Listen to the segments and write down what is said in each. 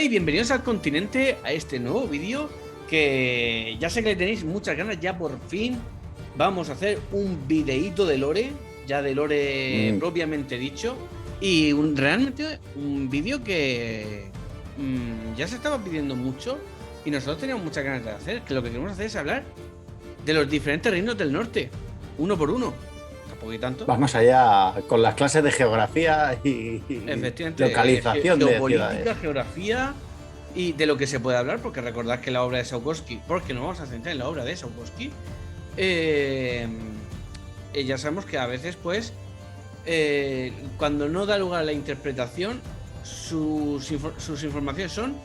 y bienvenidos al continente, a este nuevo vídeo que ya sé que le tenéis muchas ganas. Ya por fin vamos a hacer un videíto de lore, ya de lore propiamente dicho, y realmente un vídeo que ya se estaba pidiendo mucho y nosotros teníamos muchas ganas de hacer, que lo que queremos hacer es hablar de los diferentes reinos del norte, uno por uno. Tampoco hay tanto. Vamos allá con las clases de geografía y Efectivamente, localización de geopolítica, ciudades. geografía y de lo que se puede hablar, porque recordad que la obra de Sapkowski, porque nos vamos a centrar en la obra de Sapkowski, ya sabemos que a veces, pues, cuando no da lugar a la interpretación, sus informaciones son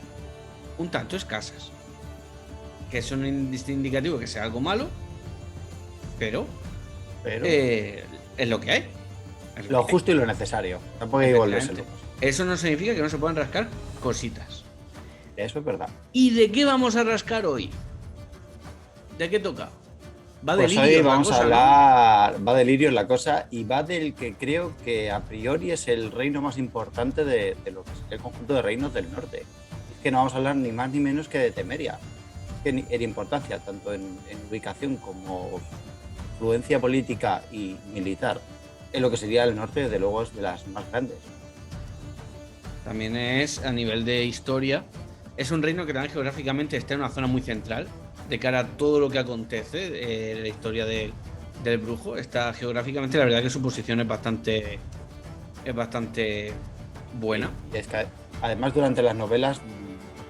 un tanto escasas, que son indicativo que sea algo malo, pero es lo que hay. Lo justo y lo necesario. Tampoco hay que volverse locos. Eso no significa que no se puedan rascar cositas. Eso es verdad. ¿Y de qué vamos a rascar hoy? ¿De qué toca? Va de Pues Lirio hoy vamos la cosa, a hablar, ¿no? Va de Lirio la cosa y va del que creo que a priori es el reino más importante de lo que es el conjunto de reinos del norte. Es que no vamos a hablar ni más ni menos que de Temeria. Es que en importancia, tanto en ubicación como influencia política y militar, en lo que sería el norte, desde luego es de las más grandes. También es, a nivel de historia, es un reino que también geográficamente está en una zona muy central, de cara a todo lo que acontece en la historia del brujo. Está geográficamente, la verdad que su posición es bastante buena. Y es que además durante las novelas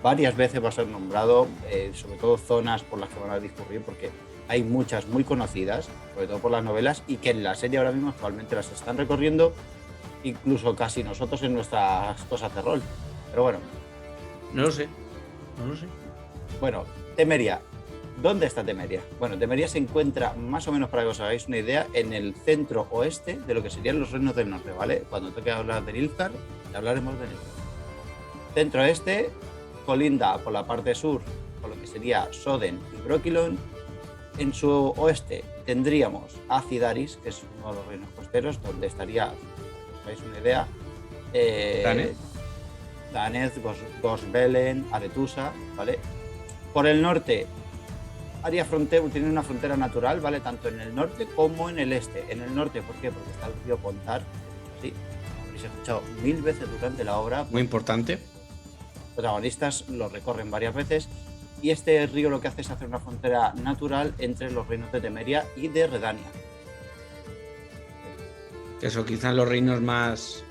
varias veces va a ser nombrado, sobre todo zonas por las que van a discurrir, porque hay muchas muy conocidas, sobre todo por las novelas, y que en la serie ahora mismo actualmente las están recorriendo incluso casi nosotros en nuestras cosas de rol. Pero bueno. No lo sé. Bueno, Temeria. ¿Dónde está Temeria? Bueno, Temeria se encuentra, más o menos para que os hagáis una idea, en el centro oeste de lo que serían los reinos del norte, ¿vale? Cuando toque hablar de Nilfgaard, hablaremos de Nilfgaard. Centro oeste, colinda por la parte sur con lo que sería Soden y Brokilon. En su oeste tendríamos a Cidaris, que es uno de los reinos costeros, donde estaría, para que os hagáis una idea, Danez, Gosvelen, Aretusa, ¿vale? Por el norte haría tiene una frontera natural, ¿vale? Tanto en el norte como en el este. En el norte, ¿por qué? Porque está el río Pontar, sí, habréis escuchado 1000 veces durante la obra. Muy importante. Los protagonistas lo recorren varias veces y este río lo que hace es hacer una frontera natural entre los reinos de Temeria y de Redania. Eso, quizás los reinos más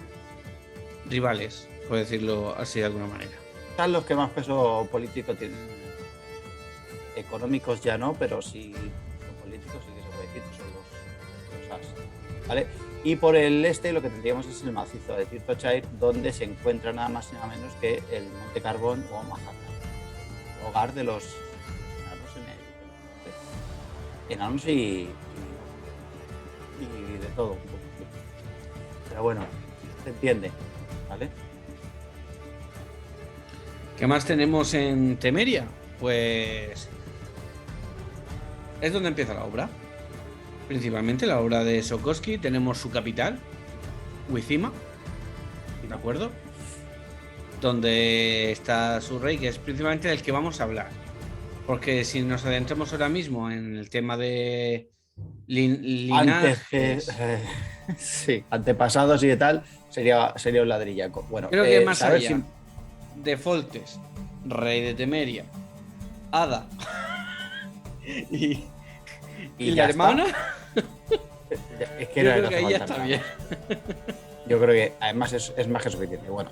rivales, por decirlo así de alguna manera. Están los que más peso político tienen. Económicos ya no, pero sí políticos sí que se puede decir que son los as, ¿vale? Y por el este lo que tendríamos es el macizo de Tirtochair, donde se encuentra nada más y nada menos que el Monte Carbón o Majaka, hogar de los enanos y de todo un poco. Pero bueno, se entiende, ¿vale? ¿Qué más tenemos en Temeria? Pues es donde empieza la obra. Principalmente la obra de Sapkowski. Tenemos su capital, Wizima, ¿de acuerdo? Donde está su rey, que es principalmente del que vamos a hablar. Porque si nos adentramos ahora mismo en el tema de linajes, sí, antepasados y de tal, sería un ladrillaco. Bueno, creo que más allá de Foltes, rey de Temeria, Ada y la hermana, es que yo creo que ahí ya está bien. Yo creo que además es más que suficiente. Bueno,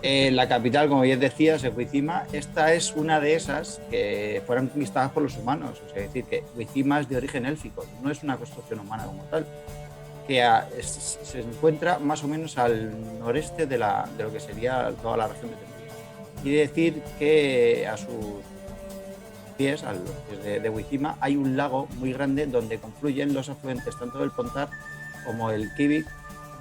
la capital, como bien decías, es Wizima. Esta es una de esas que fueron conquistadas por los humanos. O sea, es decir, que Wizima es de origen élfico, no es una construcción humana como tal, que se encuentra más o menos al noreste de lo que sería toda la región de Temeria. Quiere decir que a sus pies, a los pies de Wizima, hay un lago muy grande donde confluyen los afluentes tanto del Pontar como el Kivik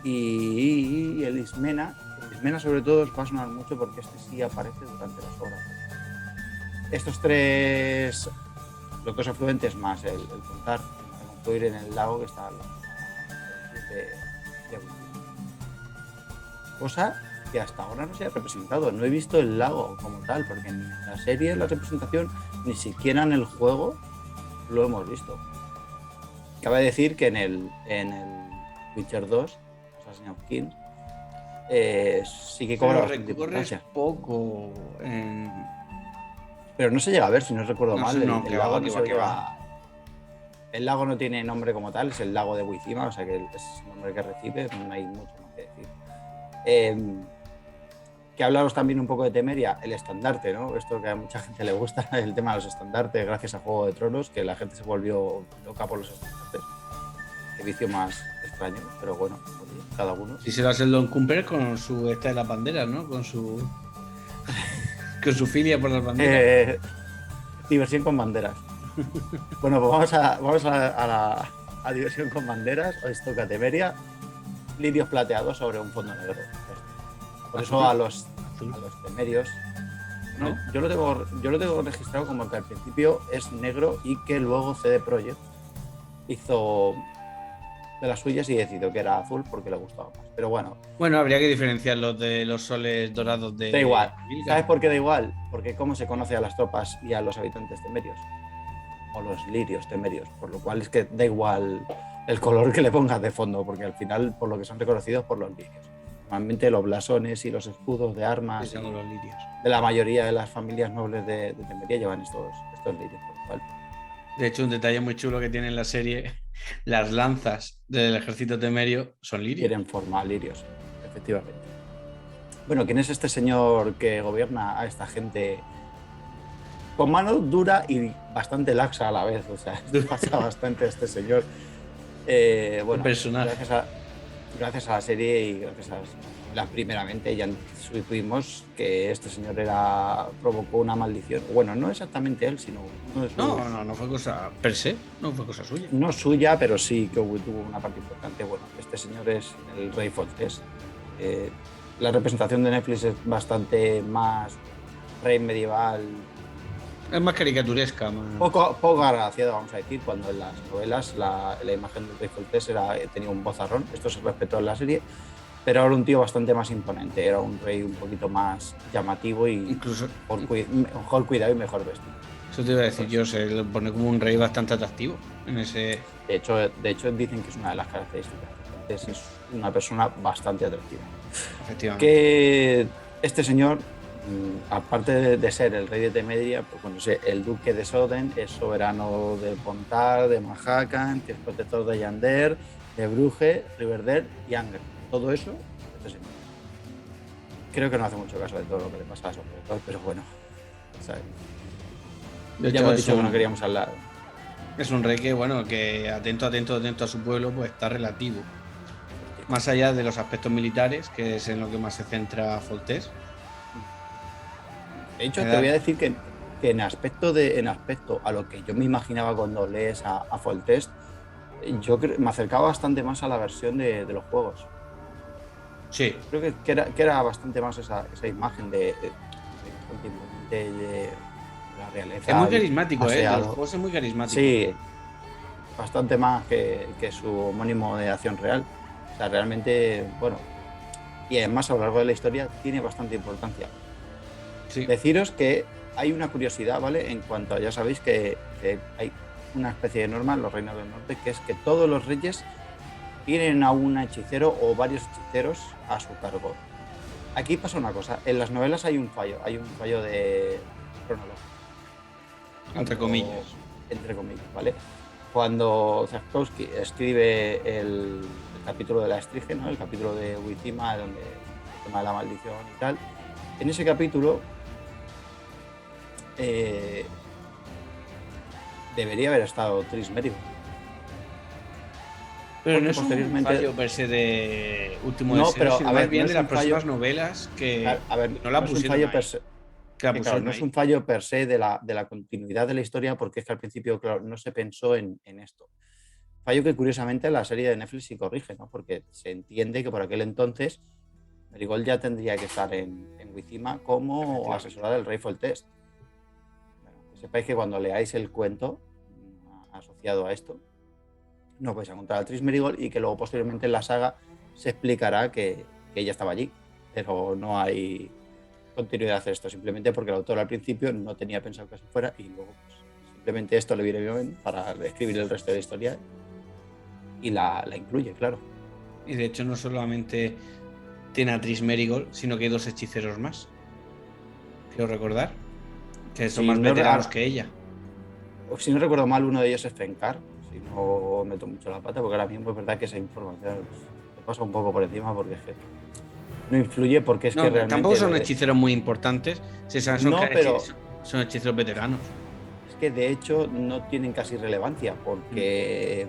y el Ismena. El Ismena sobre todo os va a sonar mucho porque este sí aparece durante las obras. Estos tres, los dos afluentes más el Pontar, van a confluir en el lago que está de Wizima. Cosa que hasta ahora no se ha representado. No he visto el lago como tal, porque en la serie, en la representación, ni siquiera en el juego lo hemos visto. Cabe decir que en el Witcher 2, Assassin's Creed, sí que cobra bastante importancia. Poco Pero no se llega a ver, si no recuerdo mal. El lago no se llega. El lago no tiene nombre como tal, es el lago de Wizima, o sea que es el nombre que recibe, no hay mucho más que decir. Que hablaros también un poco de Temeria, el estandarte, ¿no? Esto que a mucha gente le gusta, el tema de los estandartes, gracias a Juego de Tronos, que la gente se volvió loca por los estandartes. Qué vicio más extraño, pero bueno, cada uno. Si se lo hace el Don Cumper con su esta de las banderas, ¿no? Con su filia por las banderas. Diversión con banderas. Bueno, pues vamos a la diversión con banderas. Hoy toca Temeria, lirios plateados sobre un fondo negro. Por eso a los temerios, ¿no? Yo lo tengo registrado como que al principio es negro y que luego CD Projekt hizo de las suyas y decidió que era azul porque le gustaba más. Pero bueno. Bueno, habría que diferenciarlos de los soles dorados de... Da igual. ¿Sabes por qué da igual? Porque cómo se conoce a las tropas y a los habitantes temerios. O los lirios temerios. Por lo cual es que da igual el color que le pongas de fondo, porque al final por lo que son reconocidos por los lirios. Normalmente los blasones y los escudos de armas sí, los lirios. De la mayoría de las familias nobles de Temeria llevan estos lirios. Por lo cual. De hecho, un detalle muy chulo que tiene en la serie, las lanzas del ejército temerio son lirios. Tienen forma lirios, efectivamente. Bueno, ¿quién es este señor que gobierna a esta gente con mano dura y bastante laxa a la vez? O sea, pasa bastante este señor. Bueno, personaje. Gracias a la serie y gracias a primeramente ya supimos que este señor provocó una maldición. Bueno, no exactamente él, sino uno de sus... No fue cosa per se, no fue cosa suya. No suya, pero sí que tuvo una parte importante. Bueno, este señor es el rey Foltest. La representación de Netflix es bastante más rey medieval. Es más caricaturesca. Poco agraciado, vamos a decir, cuando en las novelas la imagen del rey Foltest tenía un vozarrón. Esto se respetó en la serie, pero era un tío bastante más imponente. Era un rey un poquito más llamativo y incluso mejor cuidado y mejor vestido. Eso te iba a decir yo, se lo pone como un rey bastante atractivo en ese... De hecho dicen que es una de las características. Es una persona bastante atractiva. Efectivamente. Que este señor, aparte de ser el rey de Temeria, pues bueno, el duque de Soden es soberano de Pontar, de Mahakan, que es protector de Yander, de Brugge, Rivendell y Anger. Todo eso, este señor. Creo que no hace mucho caso de todo lo que le pasa a su protector, pero bueno, ¿sabes? Ya hemos dicho que no queríamos hablar. Es un rey que, bueno, que atento a su pueblo, pues está relativo. Más allá de los aspectos militares, que es en lo que más se centra Foltest. De hecho, te voy a decir que en aspecto a lo que yo me imaginaba cuando lees a Foltest, yo me acercaba bastante más a la versión de los juegos. Sí. Creo que era bastante más esa imagen de la realeza. Es muy carismático, los juegos es muy carismático. Sí, bastante más que su homónimo de Acción Real. O sea, realmente, bueno, y además a lo largo de la historia tiene bastante importancia. Sí. Deciros que hay una curiosidad, ¿vale? En cuanto a, ya sabéis que hay una especie de norma en los reinos del norte, que es que todos los reyes tienen a un hechicero o varios hechiceros a su cargo. Aquí pasa una cosa, en las novelas hay un fallo de cronológico. Entre comillas, ¿vale? Cuando Zakowski escribe el capítulo de la Estrige, ¿no? El capítulo de Wizima, donde el tema de la maldición y tal, en ese capítulo debería haber estado Tris Merigold. Pero no es un fallo per se de último no, deseo, pero sino a ver, más bien no de las próximas novelas que no la es un pusieron fallo ahí. per se. Claro, no es un fallo per se de la continuidad de la historia, porque es que al principio, claro, no se pensó en esto. Fallo que curiosamente la serie de Netflix sí corrige, ¿no? Porque se entiende que por aquel entonces Merigold ya tendría que estar en Wizima como asesora del rey Foltest. Bueno, que sepáis que cuando leáis el cuento asociado a esto, no vais a encontrar a Tris Merigold y que luego posteriormente en la saga se explicará que ella estaba allí. pero no hay continuidad de esto, simplemente porque el autor al principio no tenía pensado que así fuera y luego pues, simplemente esto le viene bien para escribir el resto de la historia y la incluye, claro. Y de hecho no solamente tiene a Triss Merigold, sino que hay 2 hechiceros más. Quiero recordar que son más veteranos que ella. Si no recuerdo mal, uno de ellos es Fenkar, si no meto mucho la pata, porque ahora mismo es verdad que esa información me pasa un poco por encima porque es que no influye porque es que realmente... Tampoco son hechiceros muy importantes, son hechiceros veteranos. Es que de hecho no tienen casi relevancia porque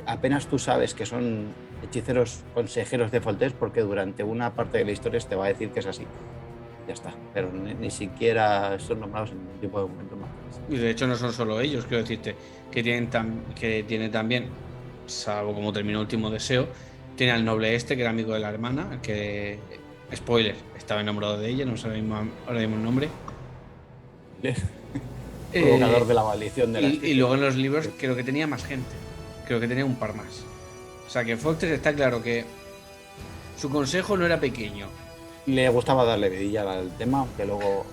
apenas tú sabes que son hechiceros consejeros de Foltest porque durante una parte de la historia te va a decir que es así. Ya está, pero ni siquiera son nombrados en ningún tipo de documento más. Y de hecho no son solo ellos, quiero decirte, que tiene también, salvo como terminó Último Deseo, tiene al noble que era amigo de la hermana, que, spoiler, estaba enamorado de ella, no sabemos ahora mismo el nombre. Provocador de la maldición de la y luego en los libros creo que tenía más gente, creo que tenía un par más. O sea que Foltest está claro que su consejo no era pequeño. Le gustaba darle vidilla al tema, aunque luego...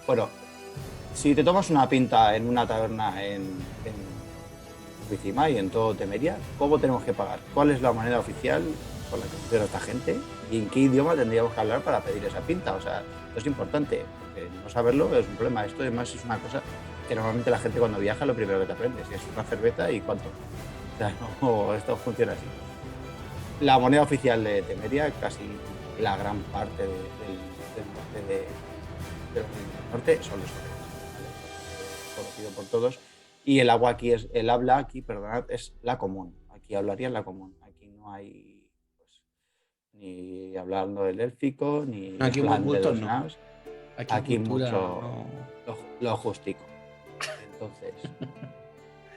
Bueno, si te tomas una pinta en una taberna en Vizima y en todo Temeria, ¿cómo tenemos que pagar? ¿Cuál es la moneda oficial con la que funciona esta gente? ¿Y en qué idioma tendríamos que hablar para pedir esa pinta? O sea, esto es importante, porque no saberlo es un problema. Esto además es una cosa que normalmente la gente cuando viaja lo primero que te aprende es una cerveza y cuánto. O sea, no, esto funciona así. La moneda oficial de Temeria, casi la gran parte del norte son los oreos, ¿vale? Conocido por todos. Y el habla aquí es la común. Aquí hablarían la común. Aquí no hay pues, ni hablando del élfico, ni aquí hablando de los no. naos. Aquí mucho no. lo justico. Entonces,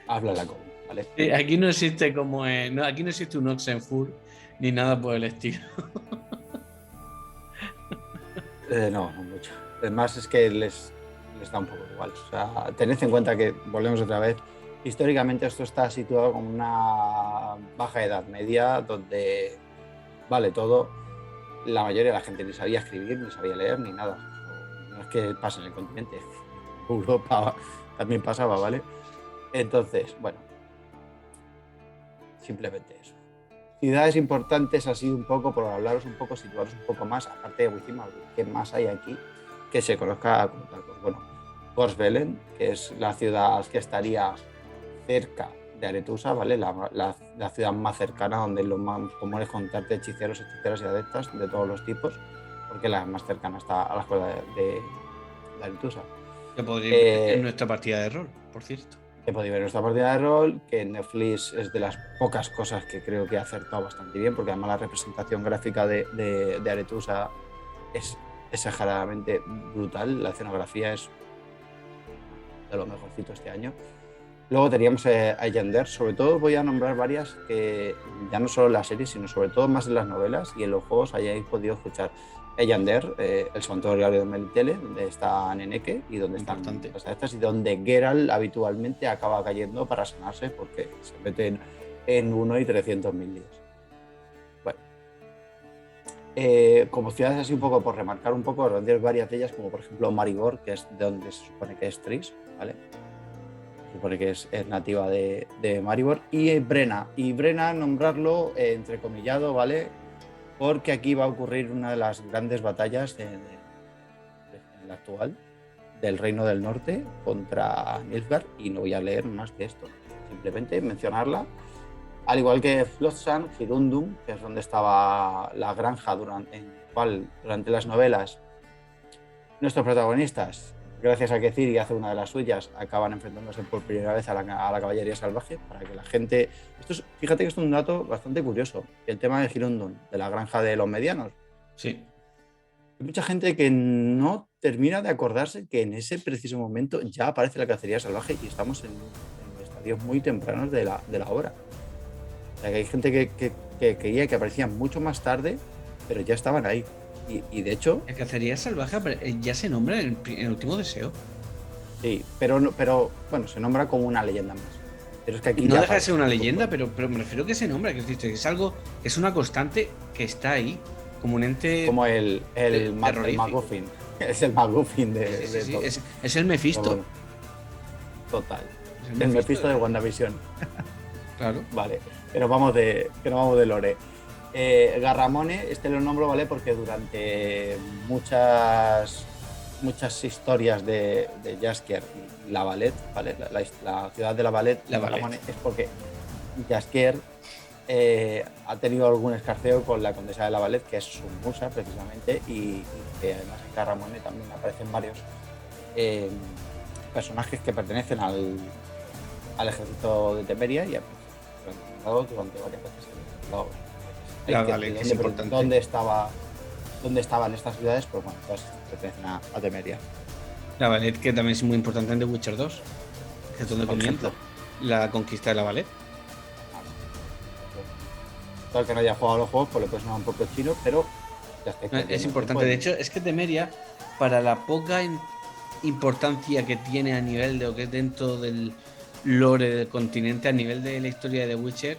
habla la común, ¿vale? Sí, aquí no existe aquí no existe un Oxenfurt ni nada por el estilo. No mucho. Además es que les da un poco igual. O sea, tened en cuenta que, volvemos otra vez, históricamente esto está situado como una baja edad media donde vale todo. La mayoría de la gente ni sabía escribir, ni sabía leer, ni nada. No es que pase en el continente. En Europa también pasaba, ¿vale? Entonces, bueno, simplemente eso. Ciudades importantes así un poco, por hablaros un poco, situaros un poco más, aparte de Wizima, ¿qué más hay aquí que se conozca como tal? Pues bueno, Gorsvelen, que es la ciudad que estaría cerca de Aretusa, ¿vale? La ciudad más cercana donde lo más común es contarte hechiceros, hechiceras y adeptas de todos los tipos, porque la más cercana está a la escuela de Aretusa. Que podría ir en nuestra partida de rol, por cierto. Que podéis ver en nuestra partida de rol, que Netflix es de las pocas cosas que creo que ha acertado bastante bien, porque además la representación gráfica de Aretusa es exageradamente brutal, la escenografía es de lo mejorcito este año. Luego teníamos a Ellander, sobre todo voy a nombrar varias que ya no solo en la serie, sino sobre todo más en las novelas y en los juegos hayáis podido escuchar. Ellander, el santuario de Melitele, donde está Neneke y donde están las adeptas y donde Geralt habitualmente acaba cayendo para sanarse porque se meten en 1 y 300.000 líos. Bueno, como ciudades así un poco por remarcar un poco, varias de ellas, como por ejemplo Maribor, que es de donde se supone que es Triss, ¿vale? Se supone que es nativa de Maribor, y Brenna. Y Brenna, nombrarlo entrecomillado, ¿vale? Porque aquí va a ocurrir una de las grandes batallas en la actual del Reino del Norte contra Nilfgaard, y no voy a leer más de esto, simplemente mencionarla, al igual que Flotsam, Girundum, que es donde estaba la granja durante las novelas nuestros protagonistas, gracias a que Ciri hace una de las suyas, acaban enfrentándose por primera vez a la caballería salvaje, para que la gente... Fíjate que esto es un dato bastante curioso, el tema de Girundum, de la granja de los medianos. Sí. Hay mucha gente que no termina de acordarse que en ese preciso momento ya aparece la cacería salvaje y estamos en estadios muy tempranos de la obra. O sea, que hay gente que creía que aparecían mucho más tarde, pero ya estaban ahí. Y de hecho... La cacería salvaje ya se nombra en el Último Deseo. Sí, pero bueno, se nombra como una leyenda más. Pero es que aquí no deja de ser una leyenda, pero me refiero a que se nombra, que es algo, es una constante que está ahí. como un ente Como el terrorífico. MacGuffin. Es el MacGuffin de, Sí, de sí, todo. es el Mephisto. Pero bueno, total. Es El Mephisto de WandaVision. Claro. Vale, que no vamos de lore. Garramone, este lo nombro, ¿vale? Porque durante muchas historias de Jaskier y La Valette, ¿vale? La ciudad de La Valette, La Valette. Garramone, es porque Jaskier ha tenido algún escarceo con la condesa de La Valette, que es su musa precisamente, y que además en Garramone también aparecen varios personajes que pertenecen al ejército de Temeria y durante varias veces Vale, que es importante. dónde estaban estas ciudades, pues bueno, todas pertenecen a Temeria. La Valette, que también es muy importante en The Witcher 2, que es donde Por comienza ejemplo. la conquista de la Valette. Todo el que no haya jugado a los juegos, pues le puede sonar un poco chino, pero ya está. Es importante. De hecho, es que Temeria, para la poca importancia que tiene a nivel de lo que es dentro del lore del continente, a nivel de la historia de The Witcher,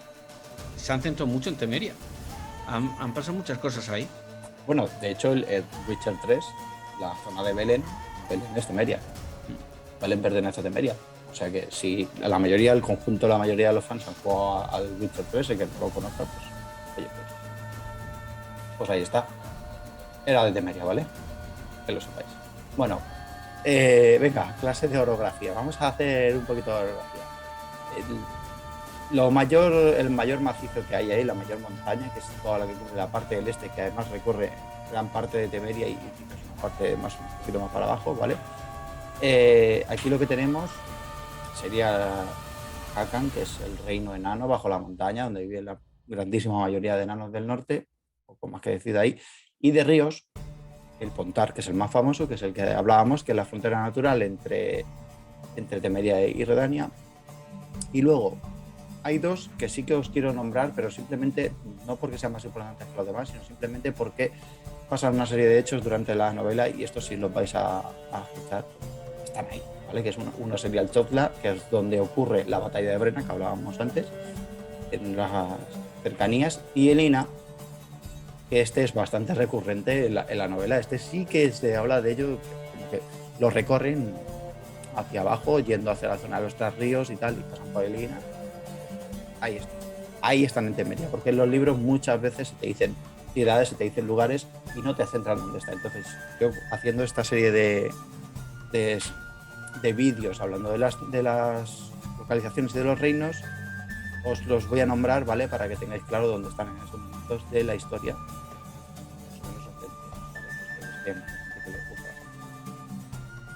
se han centrado mucho en Temeria. Han pasado muchas cosas ahí. Bueno, de hecho, el Witcher 3, la zona de Belén es Temeria. Belén pertenece a Temeria. O sea que si la mayoría de los fans han jugado al Witcher 3, el que no lo conozca, pues, oye, pues ahí está. Era de Temeria, ¿vale? Que lo sepáis. Bueno, venga, clase de orografía. Vamos a hacer un poquito de orografía. El mayor macizo que hay ahí, la mayor montaña, que es toda la que cubre la parte del este, que además recorre gran parte de Temeria y una parte un poquito más para abajo, ¿vale? Aquí lo que tenemos sería Hakan, que es el reino enano bajo la montaña, donde vive la grandísima mayoría de enanos del norte, poco más que decir ahí, y de ríos, el Pontar, que es el más famoso, que es el que hablábamos, que es la frontera natural entre Temeria y Redania. Y luego hay dos que sí que os quiero nombrar, pero simplemente no porque sean más importantes que los demás, sino simplemente porque pasan una serie de hechos durante la novela y estos sí los vais a escuchar, están ahí, ¿vale? Que es uno sería el Chotla, que es donde ocurre la batalla de Brenna, que hablábamos antes, en las cercanías, y Elina, que este es bastante recurrente en la novela. Este sí que se habla de ello, como que lo recorren hacia abajo, yendo hacia la zona de los tres ríos y tal, y pasan por Elina. Ahí están en Temeria, porque en los libros muchas veces se te dicen ciudades, se te dicen lugares y no te centran dónde está. Entonces, yo haciendo esta serie de vídeos hablando de las localizaciones y de los reinos, os los voy a nombrar, ¿vale? Para que tengáis claro dónde están en esos momentos de la historia.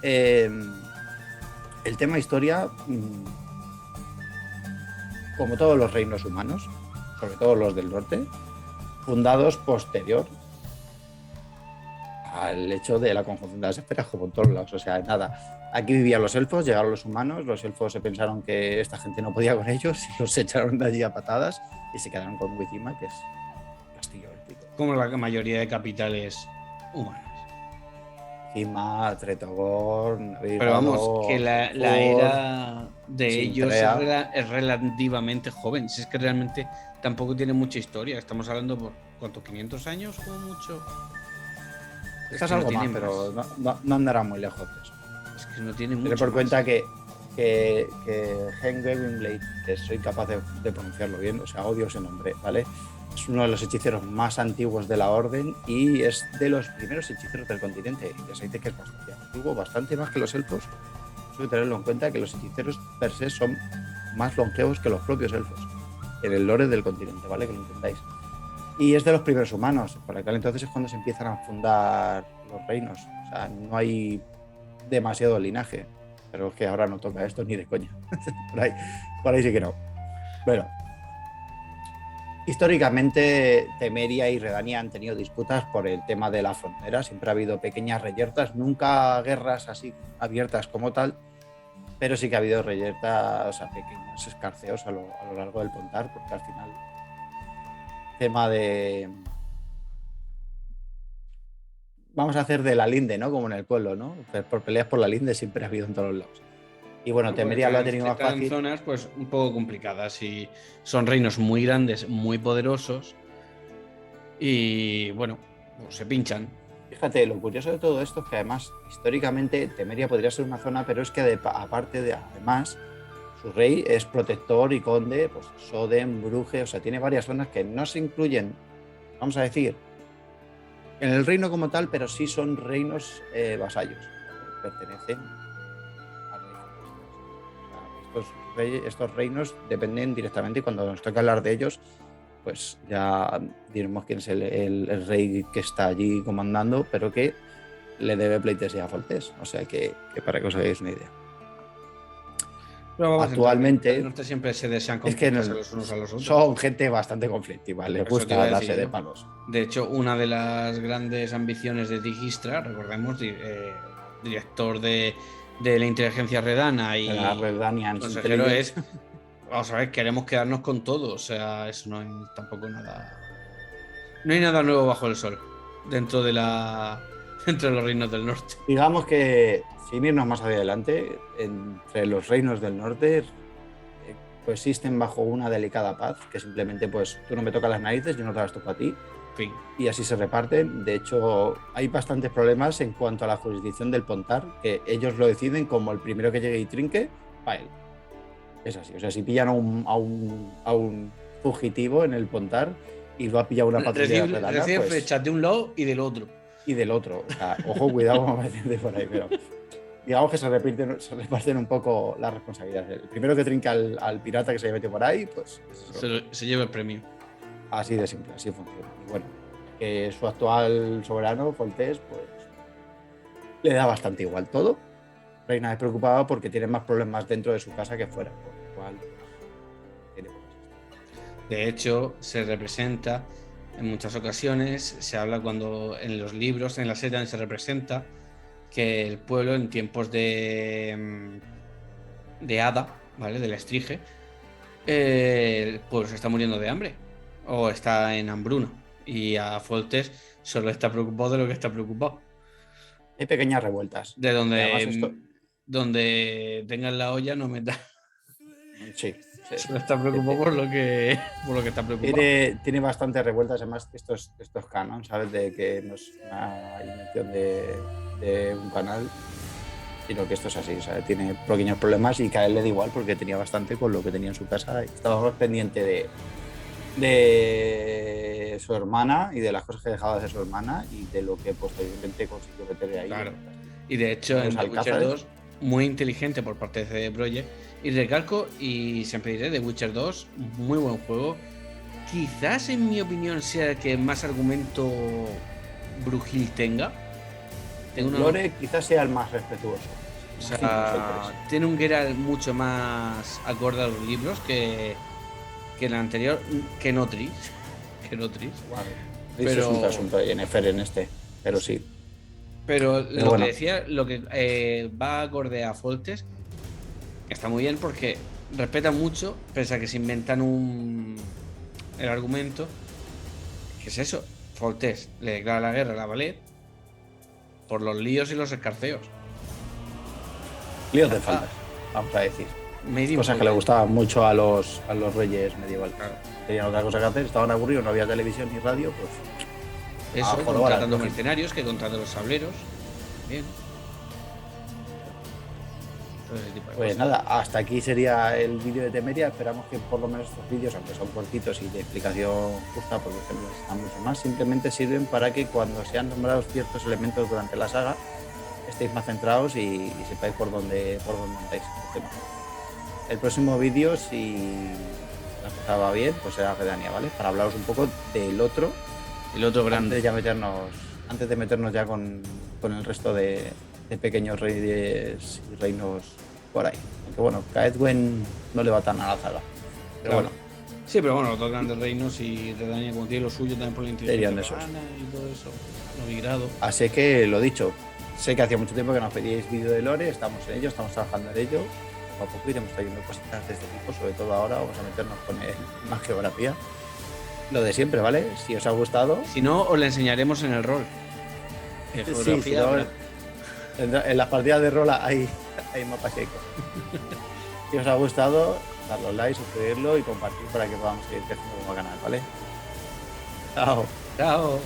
El tema historia, como todos los reinos humanos, sobre todo los del norte, fundados posterior al hecho de la conjunción de las esferas, como en todos lados. O sea, nada, aquí vivían los elfos, llegaron los humanos, los elfos se pensaron que esta gente no podía con ellos y los echaron de allí a patadas y se quedaron con Wizima, que es castillo élfico. Como la mayoría de capitales humanas. Wizima, Tretogorn, pero vamos, que la era de ellos es relativamente joven. Si es que realmente tampoco tiene mucha historia. Estamos hablando por ¿cuánto? ¿500 años como mucho? Quizás algo más, pero no andará muy lejos de eso. Es que no tiene mucho. Ten por cuenta que Henry Wingblade, que soy capaz de pronunciarlo bien, o sea, odio ese nombre, ¿vale? Es uno de los hechiceros más antiguos de la orden y es de los primeros hechiceros del continente. Y ya sabéis que es bastante antiguo, bastante más que los elfos. Hay que tenerlo en cuenta que los hechiceros per se son más longevos que los propios elfos en el lore del continente, ¿vale? Que lo entendáis. Y es de los primeros humanos. Por aquel entonces es cuando se empiezan a fundar los reinos. O sea, no hay demasiado linaje. Pero es que ahora no toca esto ni de coña. por ahí sí que no. Bueno. Históricamente, Temeria y Redania han tenido disputas por el tema de la frontera. Siempre ha habido pequeñas reyertas, nunca guerras así abiertas como tal, pero sí que ha habido reyertas, o sea, pequeños escarceos a lo largo del Pontar, porque al final, tema de... Vamos a hacer de la linde, ¿no? Como en el pueblo, ¿no? Por peleas por la linde siempre ha habido en todos los lados. Y bueno, Temeria lo ha tenido más fácil. En zonas pues un poco complicadas y son reinos muy grandes, muy poderosos y bueno, se pinchan. Fíjate, lo curioso de todo esto es que además, históricamente, Temeria podría ser una zona, pero es que además, su rey es protector y conde, pues Soden, Bruge, o sea, tiene varias zonas que no se incluyen, vamos a decir, en el reino como tal, pero sí son reinos vasallos, pertenecen al rey. O sea, estos reinos dependen directamente y cuando nos toca hablar de ellos, pues ya diremos quién es el rey que está allí comandando, pero que le debe pleitesía a Foltest. O sea que para que os hagáis una idea. Pero vamos, Actualmente, en el norte siempre se desean es que conquistas a los unos a los otros. son gente bastante conflictiva, les Eso te iba gusta a darse decir, de ¿no? palos. De hecho, una de las grandes ambiciones de Dijkstra, recordemos, director de la inteligencia redana y La Redanian consejero, es, Intelligence. vamos a ver, queremos quedarnos con todo. O sea, eso no hay tampoco nada. No hay nada nuevo bajo el sol dentro de dentro de los reinos del norte. Digamos que, sin irnos más adelante, entre los reinos del norte coexisten bajo una delicada paz, que simplemente pues tú no me tocas las narices, yo no te las toco a ti. Fin. Y así se reparten. De hecho, hay bastantes problemas en cuanto a la jurisdicción del Pontar, que ellos lo deciden como el primero que llegue y trinque, para él. Es así. O sea, si pillan a un fugitivo en el Pontar y lo ha pillado una patrulla redana, Recibe pues, flechas de un lado y del otro. y del otro. O sea, ojo, cuidado como me de por ahí, pero digamos que se reparten un poco las responsabilidades. El primero que trinca al pirata que se mete por ahí, pues se lleva el premio. así de simple, así funciona. Y bueno, que su actual soberano, Foltest, pues le da bastante igual todo. Reina despreocupada porque tiene más problemas dentro de su casa que fuera, por lo cual tiene pocas. De hecho, se representa en muchas ocasiones, se habla cuando en los libros, en la serie se representa que el pueblo en tiempos de hada, ¿vale? De la estrige, el pueblo se está muriendo de hambre o está en hambruna y a Foltest solo está preocupado de lo que está preocupado. Hay pequeñas revueltas. De Esto... donde tengan la olla no meta. Sí. Solo está preocupado por lo que está preocupado. Tiene bastantes revueltas, además estos canon, ¿sabes? De que no es una invención de un canal, sino que esto es así, ¿sabes? Tiene pequeños problemas y que a él le da igual porque tenía bastante con lo que tenía en su casa y estaba más pendiente de su hermana y de las cosas que dejaba de hacer su hermana y de lo que posteriormente consiguió meter ahí. Claro. Y de hecho en The Witcher 2, muy inteligente por parte de CD Projekt, y recalco y siempre diré, The Witcher 2, muy buen juego. Quizás en mi opinión sea el que más argumento brujil tenga. Lore quizás sea el más respetuoso. O sea, tiene un Geralt mucho más acorde a los libros que el anterior, que Notris. Vale. Pero es un asunto de Yennefer en este, pero sí. Pero lo bueno, que decía, lo que va acorde a Foltest está muy bien porque respeta mucho, pese a que se inventan el argumento. ¿Qué es eso? Foltest le declara la guerra a la Valette por los líos y los escarceos. Líos de faldas, vamos a decir. Cosas que le gustaban mucho a los reyes medievales. Claro. Tenían otra cosa que hacer, estaban aburridos, no había televisión ni radio, pues. Eso, contratando mercenarios que contratan los sableros. Bien. Pues nada, hasta aquí sería el vídeo de Temeria. Esperamos que por lo menos estos vídeos, aunque son cortitos y de explicación justa, porque no están mucho más, simplemente sirven para que cuando sean nombrados ciertos elementos durante la saga estéis más centrados y sepáis por dónde andáis. El próximo vídeo, si la cosa va bien, pues será Redania, ¿vale? Para hablaros un poco del otro. El otro grande. Antes de meternos ya con el resto de pequeños reyes y reinos por ahí. Aunque bueno, a Edwin no le va tan a la zaga. Pero claro. Bueno. Sí, pero bueno, los dos grandes reinos y Redania, como tiene lo suyo también por la inteligencia y todo eso, lo migrado. Así que lo dicho, sé que hacía mucho tiempo que nos pedíais vídeo de Lore, estamos en ello, estamos trabajando en ello. Poco a poco iremos trayendo cositas de este tipo, sobre todo ahora vamos a meternos con más geografía. Lo de siempre, ¿vale? Si os ha gustado. Si no, os le enseñaremos en el rol. Sí, si no, en las partidas de rol hay mapas y hay cosas. Si os ha gustado, darle like, suscribirlo y compartir para que podamos seguir creciendo como canal, ¿vale? Chao. Chao.